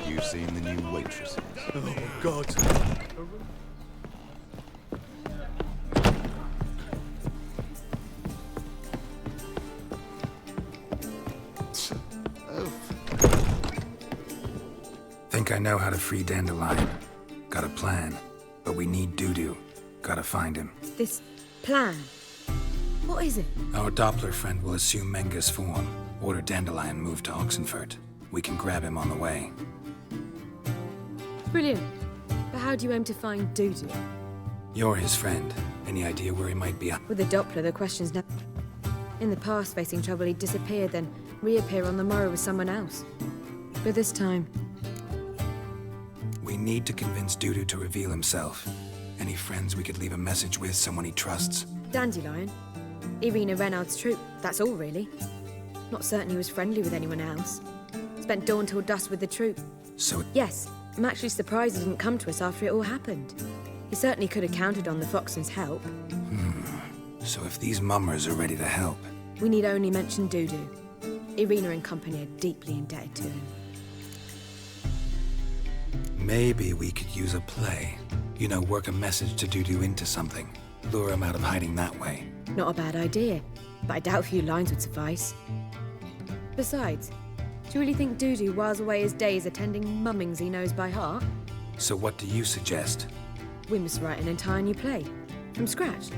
You've seen the new waitresses. Oh, God. Think I know how to free Dandelion. Got a plan. But we need Dudu. Gotta find him. This plan? What is it? Our Doppler friend will assume Menga's form. Order Dandelion move to Oxenfurt. We can grab him on the way. Brilliant. But how do you aim to find Dudu? You're his friend. Any idea where he might be? With the Doppler, the question's never... In the past, facing trouble, he'd disappear, then reappear on the morrow with someone else. But this time... We need to convince Dudu to reveal himself. Any friends we could leave a message with, someone he trusts? Dandelion. Irina Reynard's troop. That's all, really. Not certain he was friendly with anyone else. Spent dawn till dusk with the troop. So... Yes. I'm actually surprised he didn't come to us after it all happened. He certainly could have counted on the Foxton's help. So if these mummers are ready to help... We need only mention Dudu. Irina and company are deeply indebted to him. Maybe we could use a play. You know, work a message to Dudu into something. Lure him out of hiding that way. Not a bad idea, but I doubt a few lines would suffice. Besides, do you really think Dudu whiles away his days attending mummings he knows by heart? So what do you suggest? We must write an entire new play. From scratch.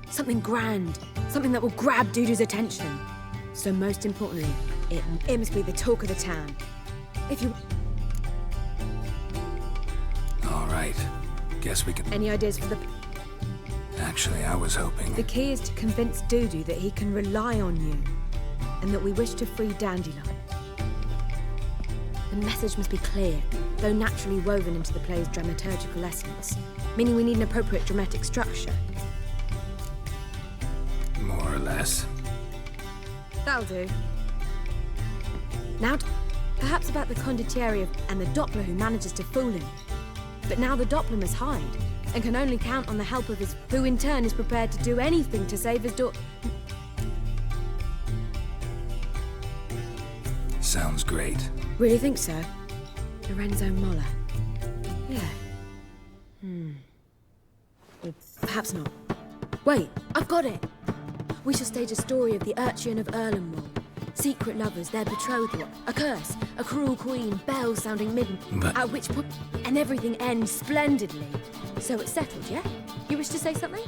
Something grand. Something that will grab Dudu's attention. So most importantly, it must be the talk of the town. If you... All right. Guess we can... Any ideas for the... Actually, I was hoping... The key is to convince Dudu that he can rely on you. And that we wish to free Dandelion. The message must be clear, though naturally woven into the play's dramaturgical essence. Meaning we need an appropriate dramatic structure. More or less. That'll do. Now, perhaps about the condottieri and the Doppler who manages to fool him. But now the Doppler must hide, and can only count on the help of his... who in turn is prepared to do anything to save his daughter. Sounds great. Really think so? Lorenzo Moller. Yeah. Or perhaps not. Wait, I've got it! We shall stage a story of the urchin of Erlenwall. Secret lovers, their betrothal, a curse, a cruel queen, bells sounding midnight, at which point... And everything ends splendidly. So it's settled, yeah? You wish to say something?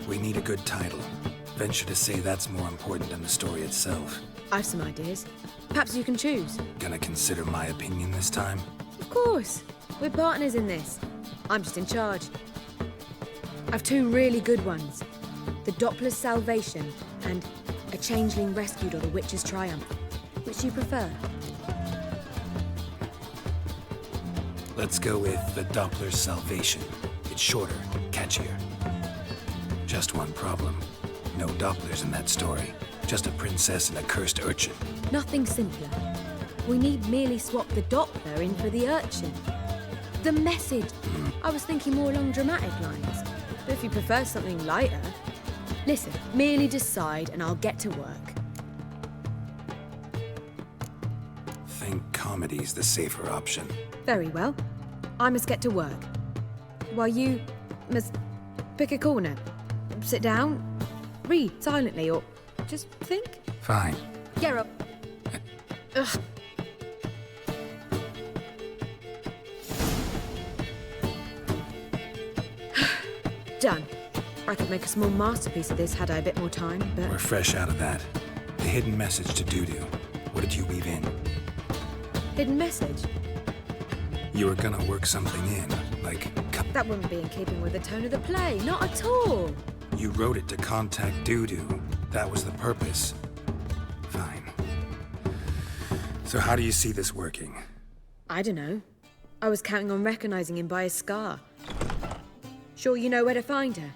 We need a good title. Venture to say that's more important than the story itself. I've some ideas. Perhaps you can choose. Gonna consider my opinion this time? Of course. We're partners in this. I'm just in charge. I've two really good ones. The Doppler's Salvation and A Changeling Rescued or The Witcher's Triumph. Which do you prefer? Let's go with The Doppler's Salvation. It's shorter, catchier. Just one problem. No Dopplers in that story. Just a princess and a cursed urchin. Nothing simpler. We need merely swap the Doppler in for the urchin. The message. I was thinking more along dramatic lines. But if you prefer something lighter... Listen, merely decide and I'll get to work. Think comedy's the safer option. Very well. I must get to work. While you must pick a corner. Sit down, read silently, or just think. Fine. Get up. Ugh. Done. I could make a small masterpiece of this had I a bit more time, but... We're fresh out of that. The hidden message to Dudu. What did you weave in? Hidden message? You were gonna work something in, like... That wouldn't be in keeping with the tone of the play, not at all. You wrote it to contact Dudu. That was the purpose. Fine. So how do you see this working? I don't know. I was counting on recognizing him by his scar. Sure you know where to find her?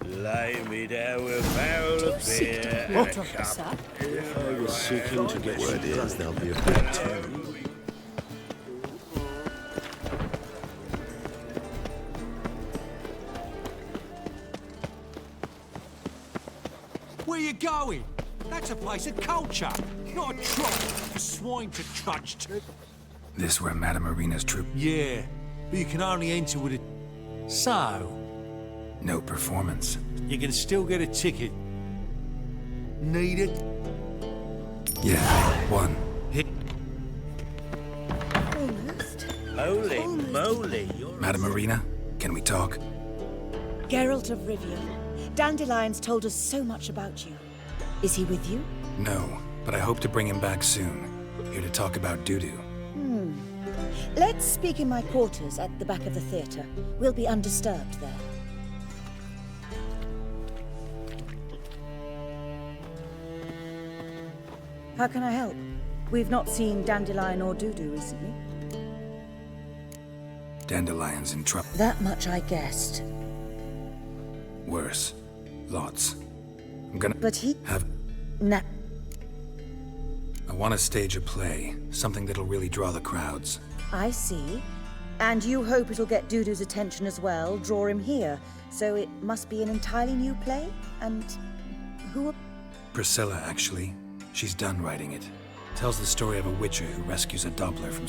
Lay me down with a barrel of beer and a cup. You're seeking to get word is there'll be a big turn. where you're going. That's a place of culture, not a trough for swine to trudge to. This where Madame Marina's troop... Yeah, but you can only enter with a... So, No performance. you can still get a ticket. Need it? Yeah, one. Almost. Holy moly, you're... Madame Marina, can we talk? Geralt of Rivia. Dandelion's told us so much about you. Is he with you? No, but I hope to bring him back soon. Here to talk about doo-doo. Let's speak in my quarters at the back of the theatre. We'll be undisturbed there. How can I help? We've not seen Dandelion or Dudu recently. Dandelion's in trouble. That much I guessed. Worse. Lots. I'm gonna But he... have... Nah. I want to stage a play. Something that'll really draw the crowds. I see. And you hope it'll get Dudu's attention as well, draw him here. So it must be an entirely new play? And who... Priscilla, actually. She's done writing it. Tells the story of a witcher who rescues a Doppler from...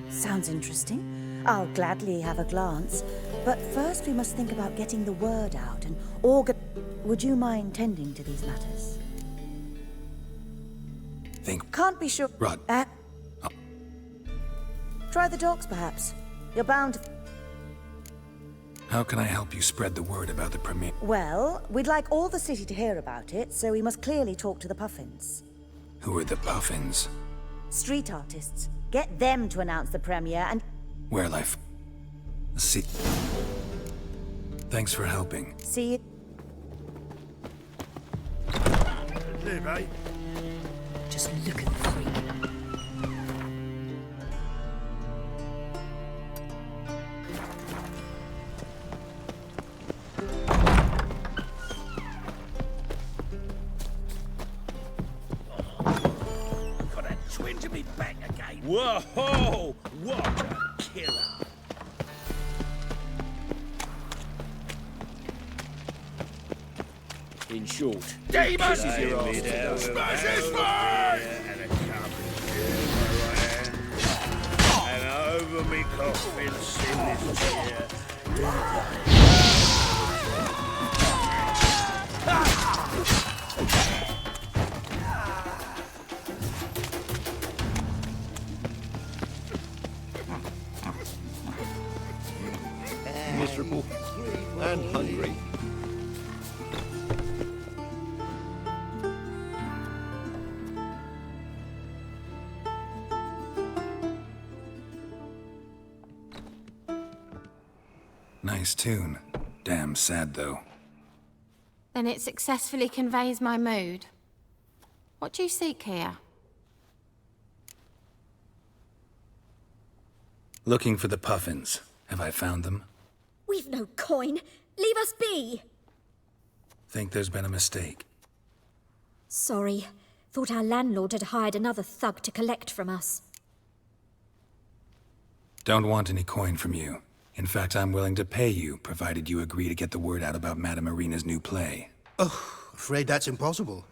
Sounds interesting. I'll gladly have a glance. But first we must think about getting the word out and Would you mind tending to these matters? Think... Can't be sure... Rod. Try the dogs, perhaps. You're bound to... How can I help you spread the word about the premiere? Well, we'd like all the city to hear about it, so we must clearly talk to the Puffins. Who are the Puffins? Street artists. Get them to announce the premiere and... Where life... See... Thanks for helping. See it... Live, eh? Just look at the freak. Got a twinge of me back again. Whoa! What a killer! In short, Demon! smash his face! And over me coffin, sin this tear. Miserable and hungry. Nice tune. Damn sad, though. Then it successfully conveys my mood. What do you seek here? Looking for the Puffins. Have I found them? We've no coin. Leave us be. Think there's been a mistake. Sorry. Thought our landlord had hired another thug to collect from us. Don't want any coin from you. In fact, I'm willing to pay you, provided you agree to get the word out about Madame Marina's new play. Oh, afraid that's impossible.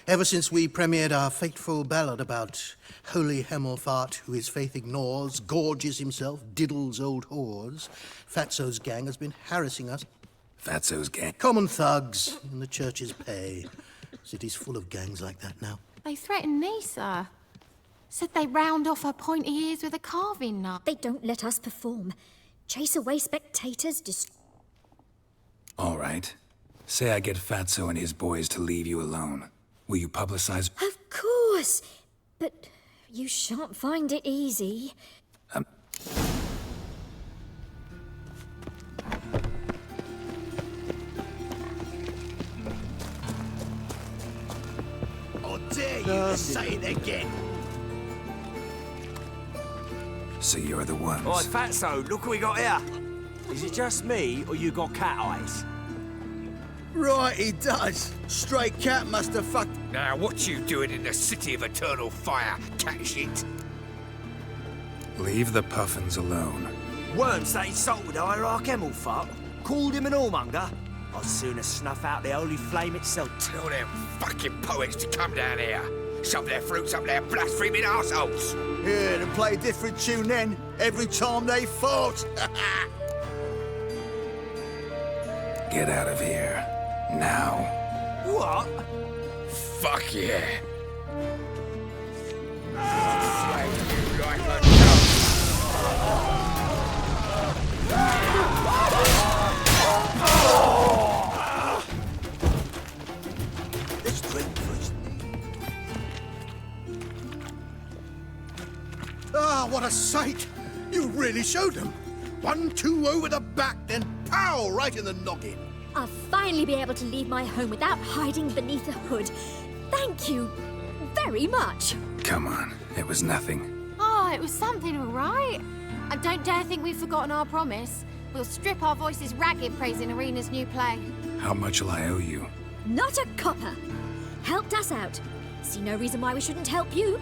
Ever since we premiered our fateful ballad about holy Hemelfart, who his faith ignores, gorges himself, diddles old whores, Fatso's gang has been harassing us. Fatso's gang? Common thugs in the church's pay. City's full of gangs like that now. They threatened me, sir. Said they round off her pointy ears with a carving knife. They don't let us perform. Chase away spectators, All right. Say I get Fatso and his boys to leave you alone. Will you publicize? Of course! But you shan't find it easy. I dare you to say it again. So you're the ones. Oi, Fatso, look what we got here. Is it just me, or you got cat eyes? Right, he does. Stray cat must have fucked... Now, what you doing in the city of eternal fire, cat shit? Leave the Puffins alone. Worms that insulted Hierarch Hemelfart, called him an whoremonger. I'd sooner snuff out the holy flame itself. Tell them fucking poets to come down here. Shove their fruits up their blaspheming arseholes. Yeah, and play a different tune then, every time they fought. Get out of here. Now. What? Fuck yeah. Flame you like a dove. Let's drink first. Ah, what a sight! You really showed them. 1-2 over the back, then pow, right in the noggin. I'll finally be able to leave my home without hiding beneath a hood. Thank you very much. Come on, it was nothing. Oh, it was something, all right. And don't dare think we've forgotten our promise. We'll strip our voices ragged praising Arena's new play. How much will I owe you? Not a copper. Helped us out. See no reason why we shouldn't help you.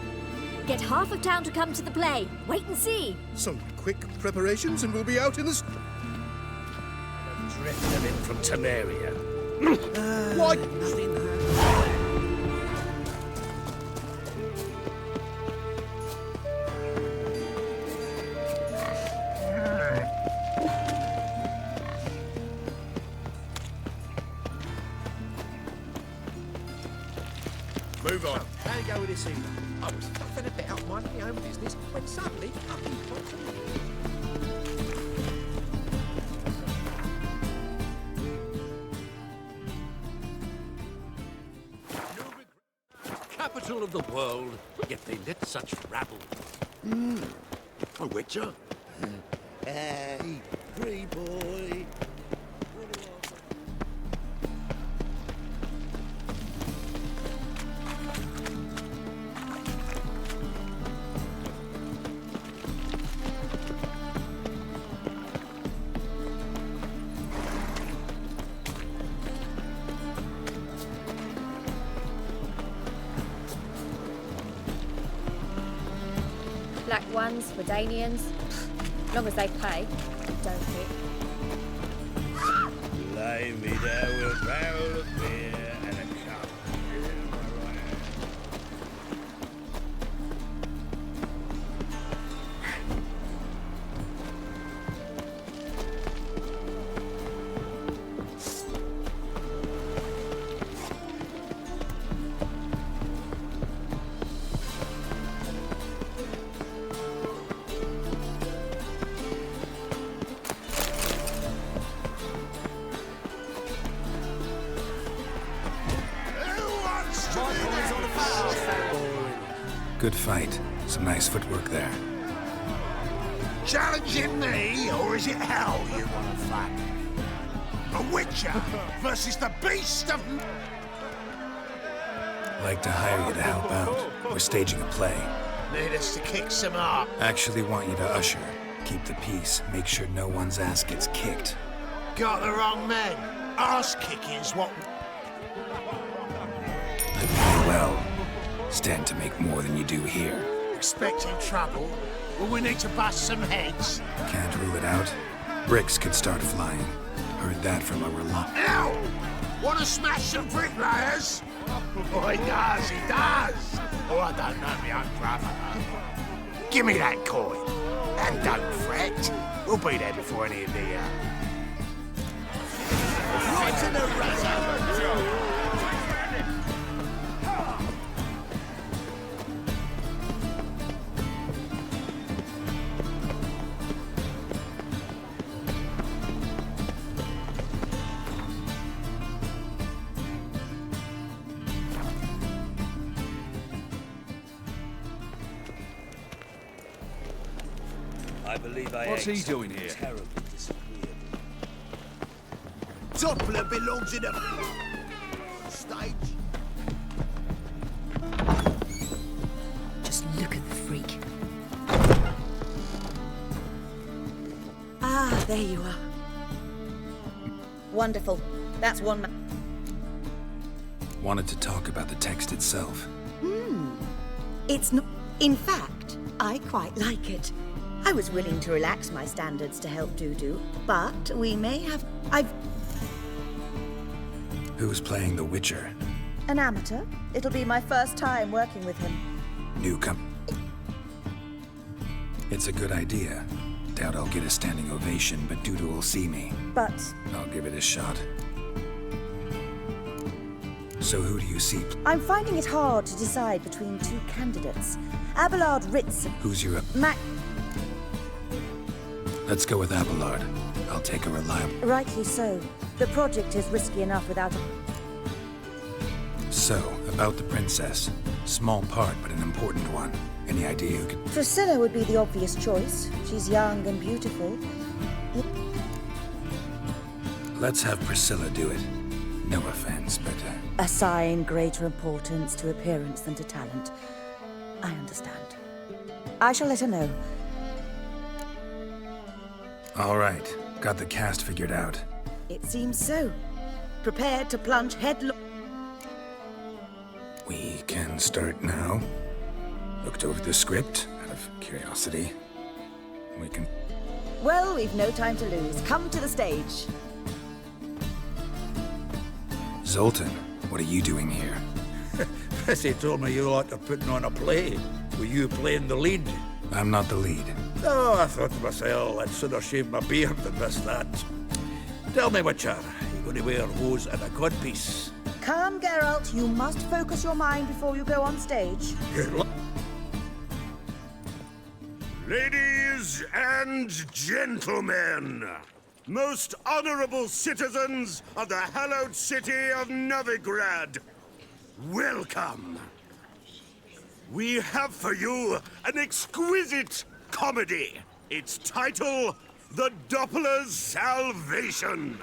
Get half of town to come to the play. Wait and see. Some quick preparations and we'll be out in the... Drift them in from Temeria. Why? Move on. How you go with this evening? I was fucking a bit out minding my own business when suddenly up in front of me. Capital of the world, yet they let such rabble. A witcher? Hey, free boy. Black ones, Redanians. Long as they pay, don't hit. Lay me down with a barrel of beer and a cup. Good fight. Some nice footwork there. Challenging me, or is it hell you want to fight? A witcher versus the beast of... Like to hire you to help out. We're staging a play. Need us to kick some up. Actually want you to usher. Keep the peace. Make sure no one's ass gets kicked. Got the wrong man. Arse kicking's what... I pay well. Stand to make more than you do here. Expecting trouble? Will we need to bust some heads? Can't rule it out. Bricks could start flying. Heard that from a Ow! Want to smash some bricklayers? Oh, he does, he does. Oh, I don't know my own brother. Give me that coin. And don't fret. We'll be there before any of the, Right in the razor. I believe I What's he ate doing something here? terribly disagreeable. Doppler belongs in a stage. Just look at the freak. Ah, there you are. Wonderful. That's one man. Wanted to talk about the text itself. It's not. In fact, I quite like it. I was willing to relax my standards to help Dudu, but we may have. Who's playing the Witcher? An amateur. It'll be my first time working with him. It's a good idea. Doubt I'll get a standing ovation, but Dudu will see me. But I'll give it a shot. So who do you see? I'm finding it hard to decide between two candidates. Abelard Ritz. Who's your... Let's go with Abelard. I'll take a reliable... Rightly so. The project is risky enough without a... So, about the princess. Small part, but an important one. Any idea who could... Priscilla would be the obvious choice. She's young and beautiful. Let's have Priscilla do it. No offense, but... Assign greater importance to appearance than to talent. I understand. I shall let her know. All right. Got the cast figured out. It seems so. Prepared to plunge headlong... We can start now. Looked over the script, out of curiosity. We can... Well, we've no time to lose. Come to the stage. Zoltan, what are you doing here? Prissy told me you lot are putting on a play. Were you playing the lead? I'm not the lead. Oh, I thought to myself, I'd sooner shave my beard than miss that. Tell me, Witcher, you going to wear hose and a codpiece? Calm, Geralt. You must focus your mind before you go on stage. Ladies and gentlemen, most honorable citizens of the hallowed city of Novigrad, welcome. We have for you an exquisite comedy. Its title, The Doppler's Salvation.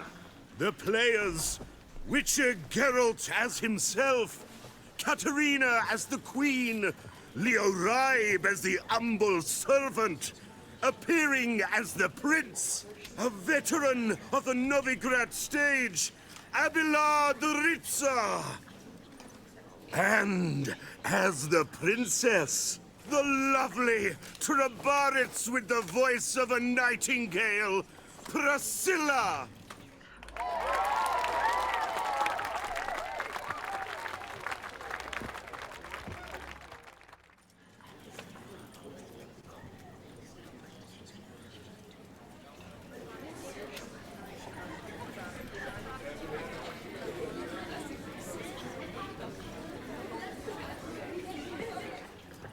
The players, Witcher Geralt as himself, Katerina as the queen, Leo Raib as the humble servant, appearing as the prince, a veteran of the Novigrad stage, Abelard Ritza. And as the princess, the lovely Trabaritz with the voice of a nightingale, Priscilla.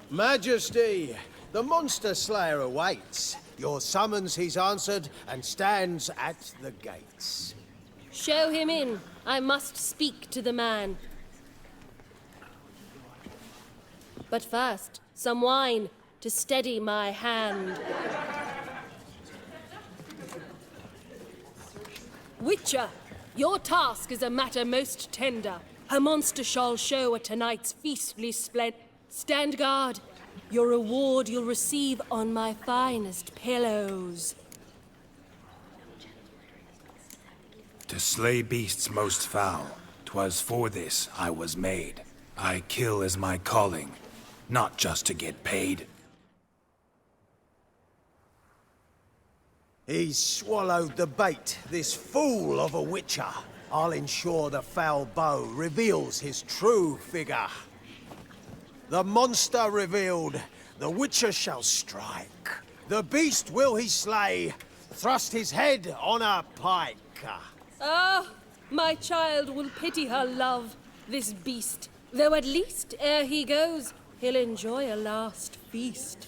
Majesty, the monster slayer awaits. Your summons he's answered and stands at the gates. Show him in. I must speak to the man. But first, some wine to steady my hand. Witcher, your task is a matter most tender. A monster shall show at tonight's feastly splendor. Stand guard. Your reward you'll receive on my finest pillows. To slay beasts most foul, 'twas for this I was made. I kill as my calling, not just to get paid. He's swallowed the bait, this fool of a witcher. I'll ensure the foul bow reveals his true figure. The monster revealed, the witcher shall strike. The beast will he slay, thrust his head on a pike. Ah, my child will pity her love, this beast. Though at least, ere he goes, he'll enjoy a last feast.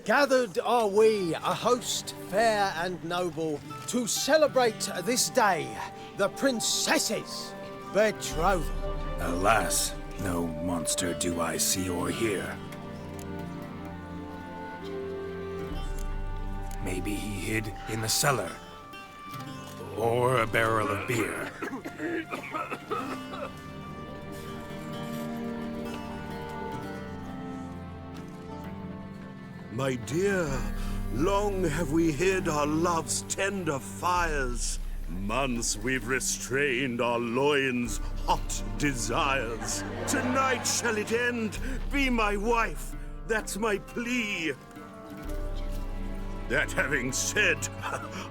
Gathered are we, a host fair and noble, to celebrate this day, the princess's betrothal. Alas, no monster do I see or hear. Maybe he hid in the cellar. Or a barrel of beer. My dear, long have we hid our love's tender fires. Months we've restrained our loins' hot desires. Tonight shall it end. Be my wife. That's my plea. That having said,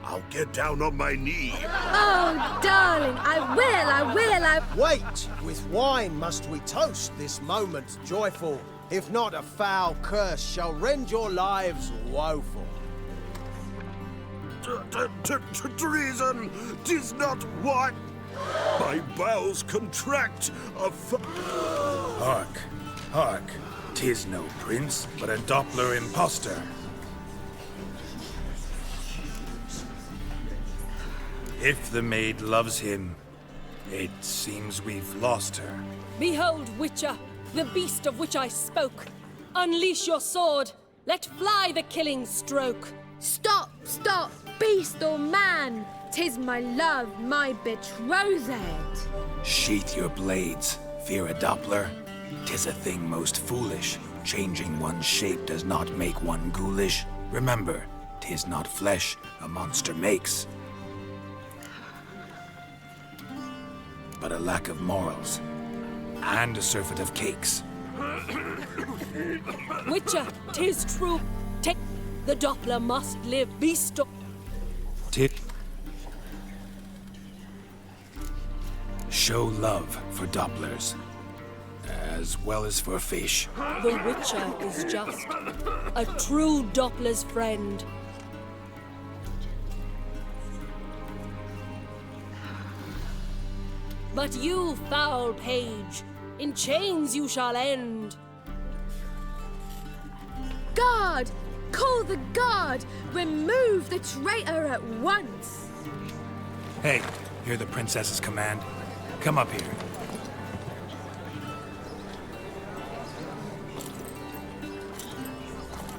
I'll get down on my knee. Oh, darling, I will. Wait! With wine must we toast this moment joyful. If not, a foul curse shall rend your lives woeful. Treason! 'Tis not wine! My bowels contract Hark, hark. 'Tis no prince, but a Doppler impostor. If the maid loves him, it seems we've lost her. Behold, Witcher, the beast of which I spoke. Unleash your sword. Let fly the killing stroke. Stop, beast or man. 'Tis my love, my betrothed. Sheath your blades, fear a Doppler. 'Tis a thing most foolish. Changing one's shape does not make one ghoulish. Remember, 'tis not flesh a monster makes, but a lack of morals and a surfeit of cakes. Witcher, 'tis true. Take the Doppler must live. Beast or... Show love for Dopplers, as well as for fish. The Witcher is just a true Doppler's friend. But you, foul page, in chains you shall end. Guard! Call the guard! Remove the traitor at once! Hey, hear the princess's command? Come up here.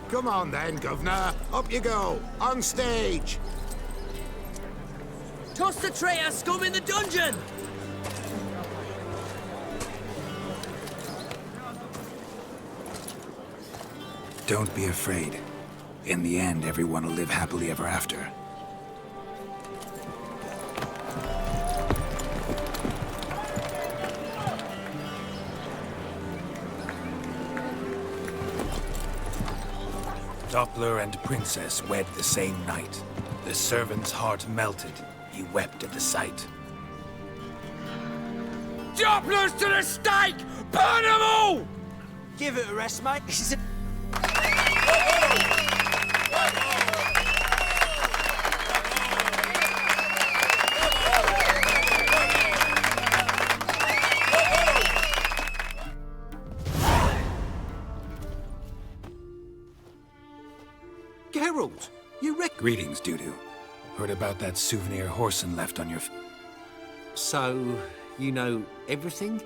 Come on then, Governor. Up you go. On stage. Toss the traitor scum in the dungeon! Don't be afraid. In the end, everyone will live happily ever after. Doppler and princess wed the same night. The servant's heart melted. He wept at the sight. Dopplers to the stake! Burn them all! Give it a rest, mate. Geralt, you reckon... Greetings, Dudu. Heard about that souvenir Horson left on your... So, you know everything?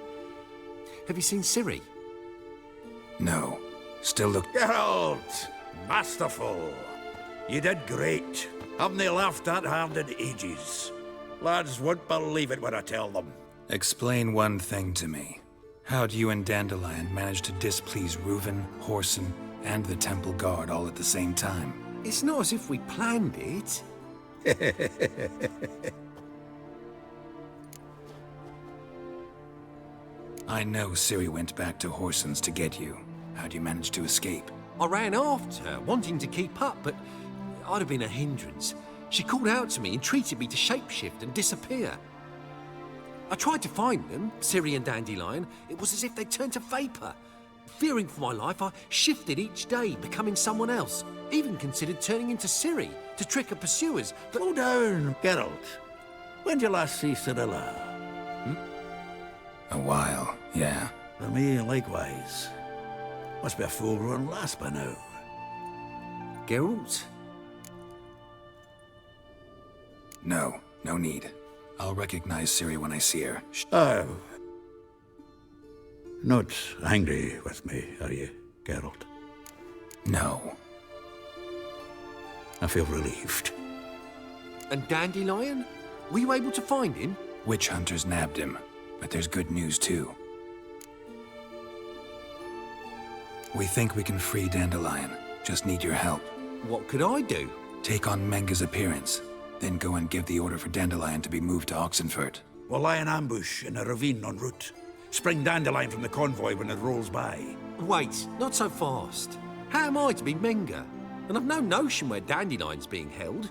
Have you seen Ciri? No. Still look... Geralt! Masterful! You did great. Haven't they laughed that hard in ages? Lads won't believe it when I tell them. Explain one thing to me. How'd you and Dandelion manage to displease Reuven, Horson, and the Temple Guard all at the same time? It's not as if we planned it. I know Ciri went back to Horson's to get you. How'd you manage to escape? I ran after her, wanting to keep up, but I'd have been a hindrance. She called out to me, entreated me to shapeshift and disappear. I tried to find them, Ciri and Dandelion. It was as if they'd turned to vapor. Fearing for my life, I shifted each day, becoming someone else. Even considered turning into Ciri to trick her pursuers, but... Slow down, Geralt. When did you last see Cirilla? A while, yeah. For me, likewise. Must be a full-grown lass by now. Geralt? No need. I'll recognize Ciri when I see her. Oh. Not angry with me, are you, Geralt? No. I feel relieved. And Dandelion? Were you able to find him? Witch hunters nabbed him, but there's good news too. We think we can free Dandelion. Just need your help. What could I do? Take on Menga's appearance, then go and give the order for Dandelion to be moved to Oxenfurt. We'll lie in ambush in a ravine en route. Spring Dandelion from the convoy when it rolls by. Wait, not so fast. How am I to be Menga? and I've no notion where Dandelion's being held.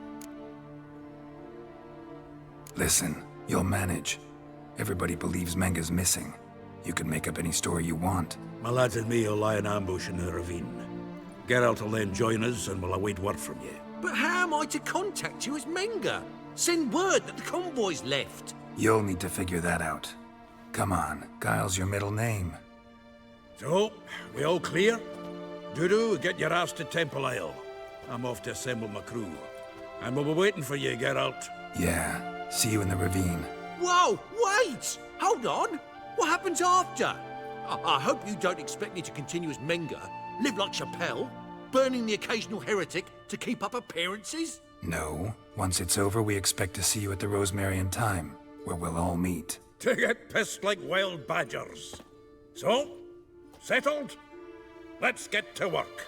Listen, you'll manage. Everybody believes Menga's missing. You can make up any story you want. My lads and me will lie in ambush in the ravine. Geralt will then join us, and we'll await word from you. But how am I to contact you as Menga? Send word that the convoy's left. You'll need to figure that out. Come on, Guile's your middle name. So, we all clear? Dudu, get your ass to Temple Isle. I'm off to assemble my crew. And we'll be waiting for you, Geralt. Yeah, see you in the ravine. Whoa, wait! Hold on! What happens after? I hope you don't expect me to continue as Menga, live like Chappelle, burning the occasional heretic to keep up appearances? No. Once it's over, we expect to see you at the Rosemary and Thyme, where we'll all meet. To get pissed like wild badgers. So, settled? Let's get to work.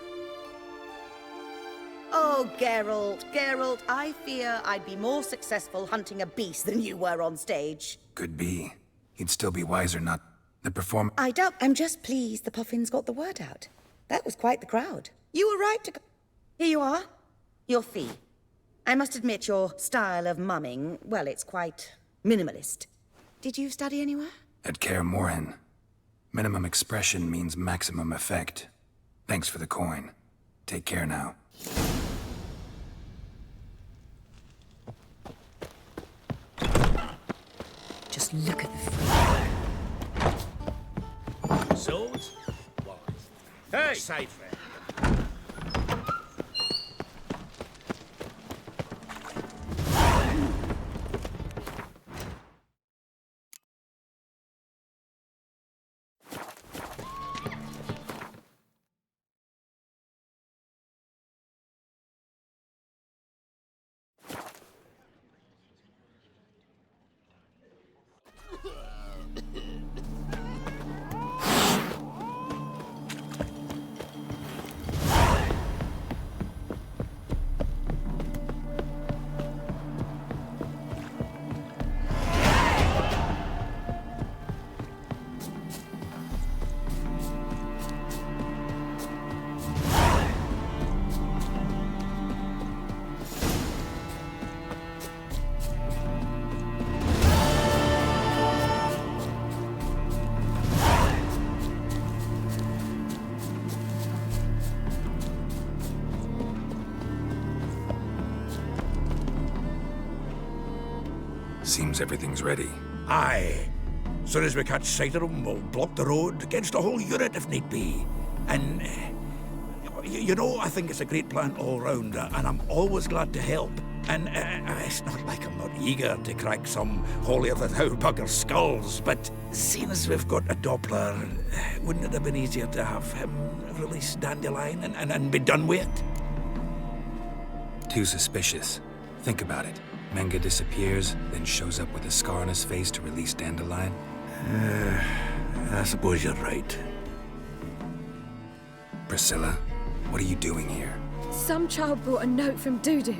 Oh, Geralt, Geralt, I fear I'd be more successful hunting a beast than you were on stage. Could be. He'd still be wiser not... The perform... I doubt. I'm just pleased the Puffins got the word out. That was quite the crowd. You were right to... Here you are. Your fee. I must admit your style of mumming, well, it's quite minimalist. Did you study anywhere? At Kaer Morhen. Minimum expression means maximum effect. Thanks for the coin. Take care now. Just look at the Swords? What? Hey! Safe there. Seems everything's ready. Aye. Soon as we catch sight of them, we'll block the road against a whole unit if need be. And, you know, I think it's a great plan all round, and I'm always glad to help. And it's not like I'm not eager to crack some holier-than-thou bugger skulls, but seeing as we've got a Doppler, wouldn't it have been easier to have him release Dandelion and be done with it? Too suspicious. Think about it. Menga disappears, then shows up with a scar on his face to release Dandelion. I suppose you're right. Priscilla, what are you doing here? Some child brought a note from Dudu.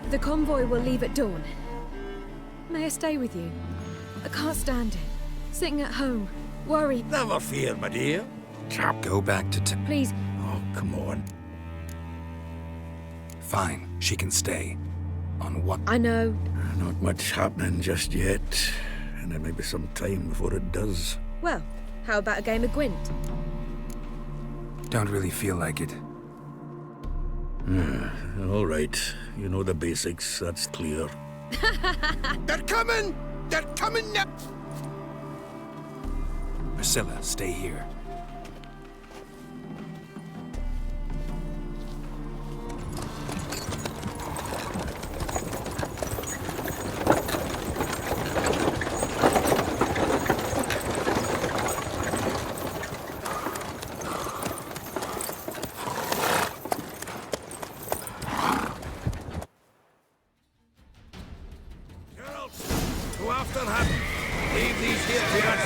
The convoy will leave at dawn. May I stay with you? I can't stand it. Sitting at home, worried. Never fear, my dear. Go back to Please. Oh, come on. Fine, she can stay. On what? I know. Not much happening just yet. And there may be some time before it does. Well, how about a game of Gwent? Don't really feel like it. All right. You know the basics, that's clear. They're coming! They're coming now! Priscilla, stay here. Go after him. Leave these here to us.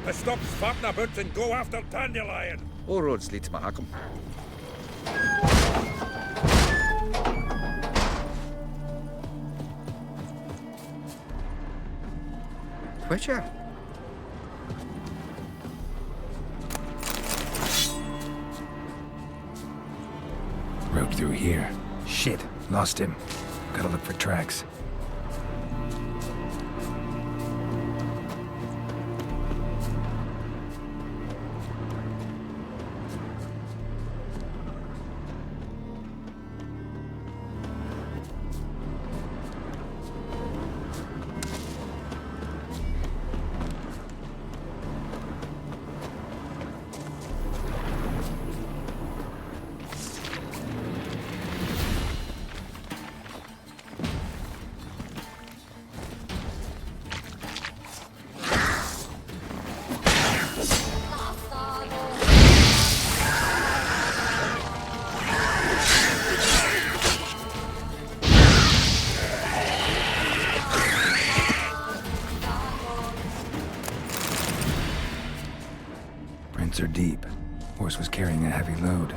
to stop farting about and go after Dandelion. All roads lead to Mahakam. Witcher. Road through here. Shit, lost him. Gotta look for tracks. Prints are deep. Horse was carrying a heavy load.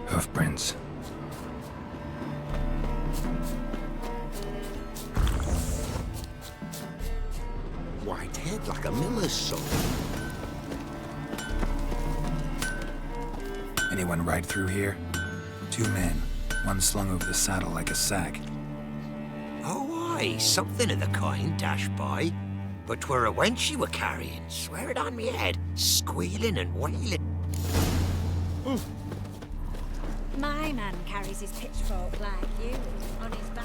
Hoofprints. White head like a miller's son. Anyone ride through here? 2 men. One slung over the saddle like a sack. Oh, aye, something of the kind dashed by. But 'twere a wench you were carrying, swear it on me head, squealing and wailing. My man carries his pitchfork like you, on his back.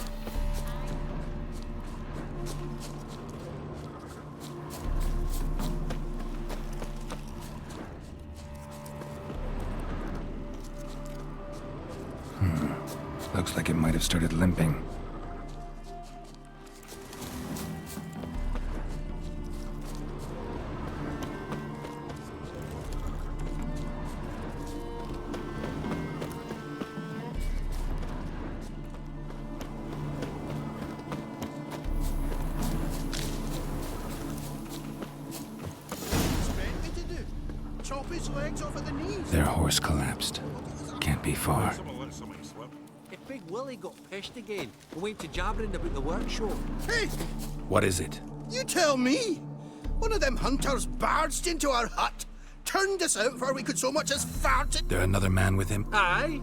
Looks like it might have started limping. Their horse collapsed. Can't be far. If Big Willie got pissed again, we went to jabbering about the workshop. Hey! What is it? You tell me! One of them hunters barged into our hut, turned us out before we could so much as fart it. There another man with him? Aye.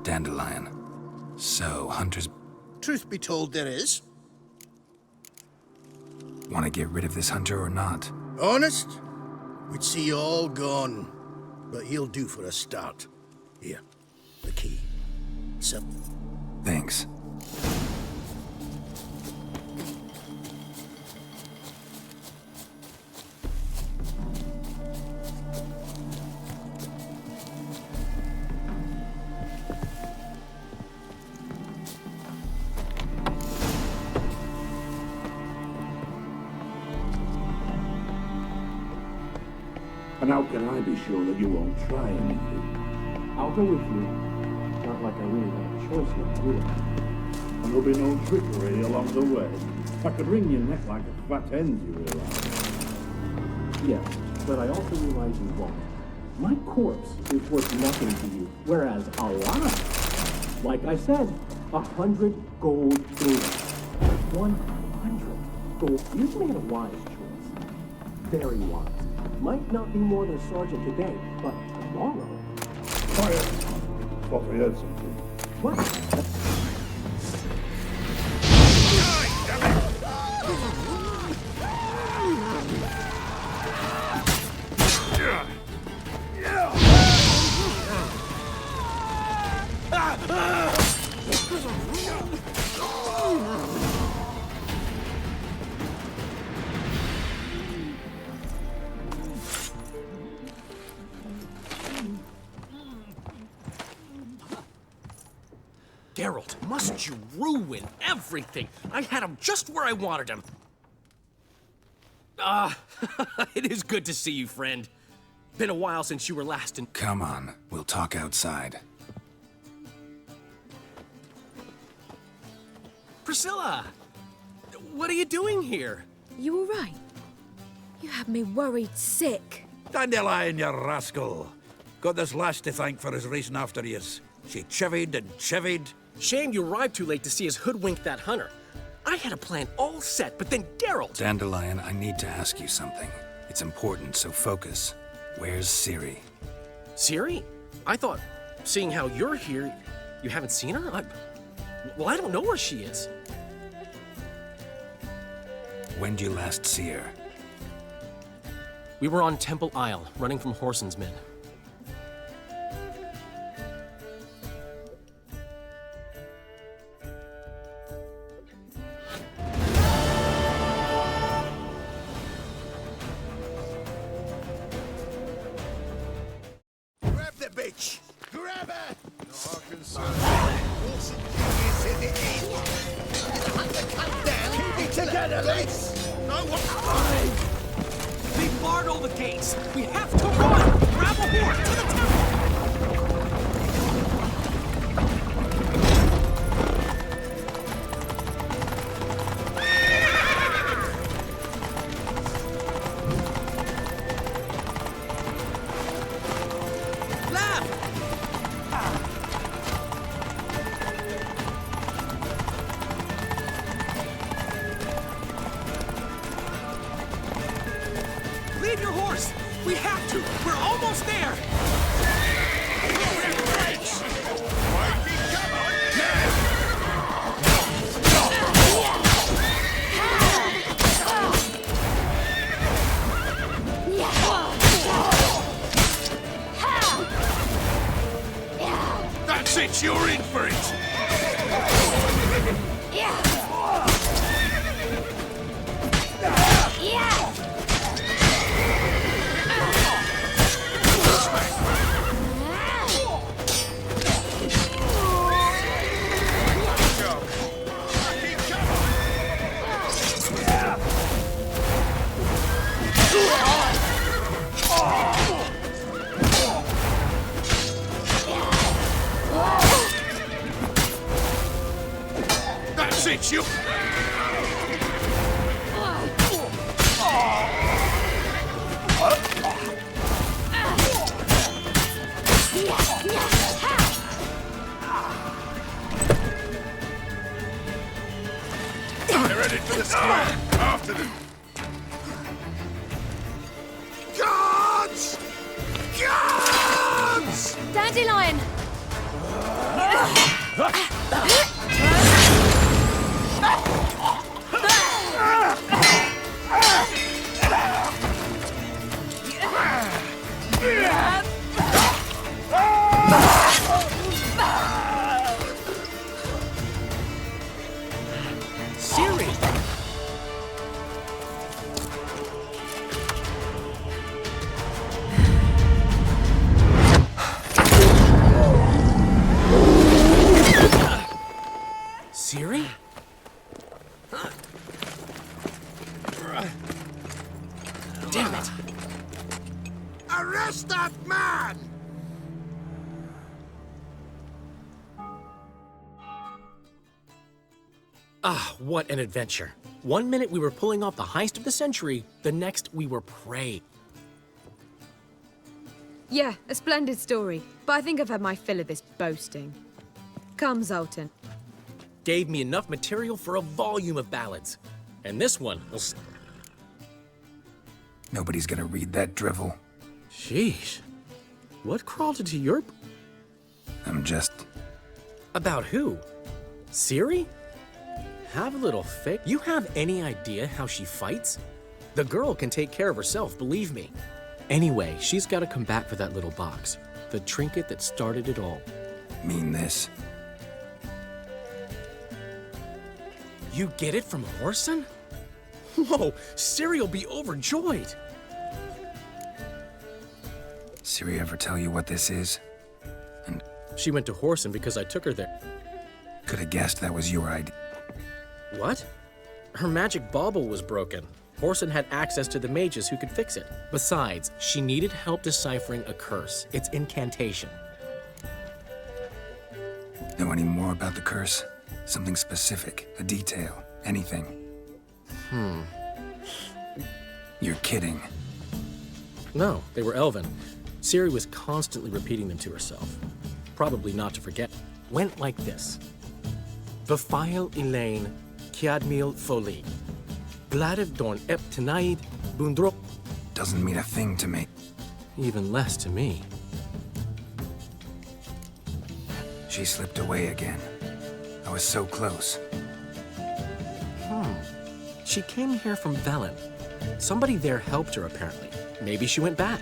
Dandelion. So, hunters... Truth be told, there is. Want to get rid of this hunter or not? Honest? We'd see you all gone. But he'll do for a start. Here, the key. So. Thanks. And how can I be sure that you won't try anything? I'll go with you. Not like I really have a choice now, do I? And there'll be no trickery along the way. I could wring your neck like a fat hen, you realize? Yes, but I also realize you won't. My corpse is worth nothing to you, whereas alive, like I said, 100 gold pieces. 100 gold. You've made a wise choice. Very wise. Might not be more than a sergeant today, but tomorrow... Quiet! Thought we heard something. What? Geralt, must you ruin everything? I had him just where I wanted him. It is good to see you, friend. Been a while since you were last in... Come on, we'll talk outside. Priscilla! What are you doing here? You all right? You had me worried sick. Dandelion, you rascal. Got this lass to thank for his racing after yous. She chivied and chivied. Shame you arrived too late to see us hoodwink that hunter. I had a plan all set, but then Geralt... Dandelion, I need to ask you something. It's important, so focus. Where's Ciri? Ciri? I thought, seeing how you're here, you haven't seen her? Well, I don't know where she is. When'd you last see her? We were on Temple Isle, running from Whoreson's men. Grab the bitch! Grab her! Not our concern. Whoreson genius in the end. The hunter come down. Keep it together, lads! No one... They barred all the gates! We have to run! Grab a horse to the temple! Lead your horse! We have to! We're almost there! That's it, you're in for it! That's it, you... They're headed for the square. After them. Guards! Guards! Dandelion! Ciri! Ciri? Damn it! Arrest that man! Ah, what an adventure. One minute we were pulling off the heist of the century, the next we were prey. Yeah, a splendid story. But I think I've had my fill of this boasting. Come, Zoltan. Gave me enough material for a volume of ballads. And this one will... Nobody's gonna read that drivel. Sheesh. What crawled into your... I'm just... About who? Ciri? Have a little faith. You have any idea how she fights? The girl can take care of herself, believe me. Anyway, she's got to come back for that little box. The trinket that started it all. Mean this? You get it from Whoreson? Whoa, Ciri will be overjoyed. Ciri ever tell you what this is? And she went to Whoreson because I took her there. Could have guessed that was your idea. What? Her magic bauble was broken. Whoreson had access to the mages who could fix it. Besides, she needed help deciphering a curse. It's incantation. Know any more about the curse? Something specific, a detail, anything? You're kidding. No, they were Elven. Ciri was constantly repeating them to herself. Probably not to forget. Went like this. Vafile Elaine, Kiadmil Foli. Gladiv Dorn Ep Tenaid, Bundrop. Doesn't mean a thing to me. Even less to me. She slipped away again. I was so close. She came here from Velen. Somebody there helped her, apparently. Maybe she went back.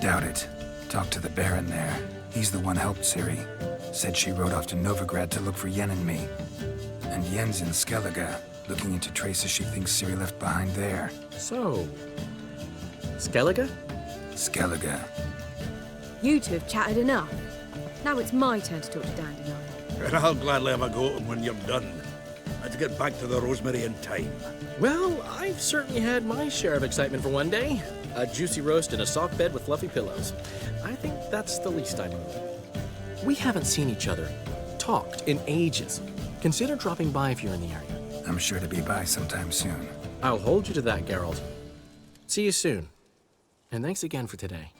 Doubt it. Talked to the Baron there. He's the one helped Ciri. Said she rode off to Novigrad to look for Yen and me. And Yen's in Skellige, looking into traces she thinks Ciri left behind there. So... Skellige? Skellige. You two have chatted enough. Now it's my turn to talk to Dandelion. And I'll gladly have a go at him when you're done. Let's get back to the Rosemary in time. Well, I've certainly had my share of excitement for one day. A juicy roast and a soft bed with fluffy pillows. I think that's the least I know. We haven't seen each other, talked in ages. Consider dropping by if you're in the area. I'm sure to be by sometime soon. I'll hold you to that, Geralt. See you soon. And thanks again for today.